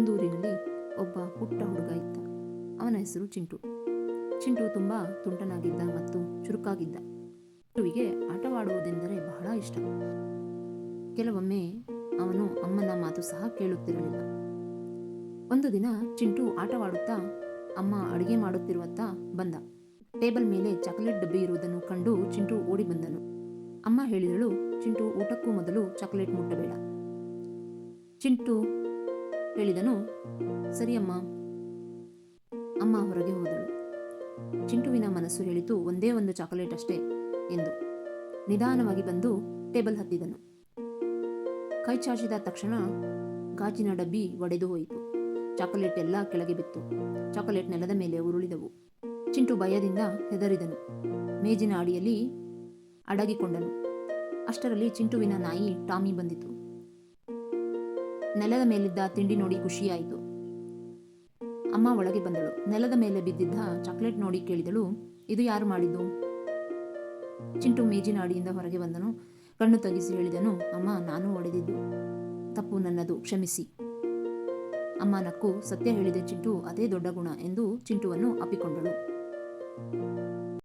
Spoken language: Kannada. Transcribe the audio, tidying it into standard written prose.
ಒಂದೂರಿನಲ್ಲಿ ಒಬ್ಬ ಪುಟ್ಟ ಹುಡುಗ ಇದ್ದ. ಅವನ ಹೆಸರು ಚಿಂಟು. ಚಿಂಟು ತುಂಬ ತುಂಟನಾಗಿದ್ದ ಮತ್ತು ಚುರುಕಾಗಿದ್ದ. ಚಿಂಟುವಿಗೆ ಆಟವಾಡುವುದೆಂದರೆ ಬಹಳ ಇಷ್ಟ. ಕೆಲವೊಮ್ಮೆ ಅವನು ಅಮ್ಮನ ಮಾತು ಸಹ ಕೇಳುತ್ತಿರಲಿಲ್ಲ. ಒಂದು ದಿನ ಚಿಂಟು ಆಟವಾಡುತ್ತಾ ಅಮ್ಮ ಅಡುಗೆ ಮಾಡುತ್ತಿರುವತ್ತ ಬಂದ. ಟೇಬಲ್ ಮೇಲೆ ಚಾಕೊಲೇಟ್ ಡಬ್ಬಿ ಇರುವುದನ್ನು ಕಂಡು ಚಿಂಟು ಓಡಿ ಬಂದನು. ಅಮ್ಮ ಹೇಳಿದಳು, ಚಿಂಟು, ಊಟಕ್ಕೂ ಮೊದಲು ಚಾಕೊಲೇಟ್ ಮುಟ್ಟಬೇಡ. ಚಿಂಟು ಹೇಳಿದನು, ಸರಿ ಅಮ್ಮ. ಅಮ್ಮ ಹೊರಗೆ ಹೋದಳು. ಚಿಂಟುವಿನ ಮನಸ್ಸು ಹೇಳಿತು, ಒಂದೇ ಒಂದು ಚಾಕೊಲೇಟ್ ಅಷ್ಟೇ ಎಂದು. ನಿಧಾನವಾಗಿ ಬಂದು ಟೇಬಲ್ ಹತ್ತಿದನು. ಕೈ ಚಾಚಿದ ತಕ್ಷಣ ಗಾಜಿನ ಡಬ್ಬಿ ಒಡೆದು ಹೋಯಿತು. ಚಾಕೊಲೇಟ್ ಎಲ್ಲ ಕೆಳಗೆ ಬಿತ್ತು. ಚಾಕೊಲೇಟ್ ನೆಲದ ಮೇಲೆ ಉರುಳಿದವು. ಚಿಂಟು ಭಯದಿಂದ ಹೆದರಿದನು. ಮೇಜಿನ ಅಡಿಯಲ್ಲಿ ಅಡಗಿಕೊಂಡನು. ಅಷ್ಟರಲ್ಲಿ ಚಿಂಟುವಿನ ನಾಯಿ ಟಾಮಿ ಬಂದಿತು. ನೆಲದ ಮೇಲಿದ್ದ ತಿಂಡಿ ನೋಡಿ ಖುಷಿಯಾಯಿತು. ಅಮ್ಮ ಒಳಗೆ ಬಂದಳು. ನೆಲದ ಮೇಲೆ ಬಿದ್ದಿದ್ದ ಚಾಕ್ಲೇಟ್ ನೋಡಿ ಕೇಳಿದಳು, ಇದು ಯಾರು ಮಾಡಿದ್ದು? ಚಿಂಟು ಮೇಜಿನ ಅಡಿಯಿಂದ ಹೊರಗೆ ಬಂದನು. ಕಣ್ಣು ತಗ್ಗಿಸಿ ಹೇಳಿದನು, ಅಮ್ಮ, ನಾನು ಹೊಡೆದಿದ್ದು. ತಪ್ಪು ನನ್ನದು, ಕ್ಷಮಿಸಿ. ಅಮ್ಮ ನಕ್ಕು, ಸತ್ಯ ಹೇಳಿದೆ ಚಿಂಟು, ಅದೇ ದೊಡ್ಡ ಗುಣ ಎಂದು ಚಿಂಟುವನ್ನು ಅಪ್ಪಿಕೊಂಡಳು.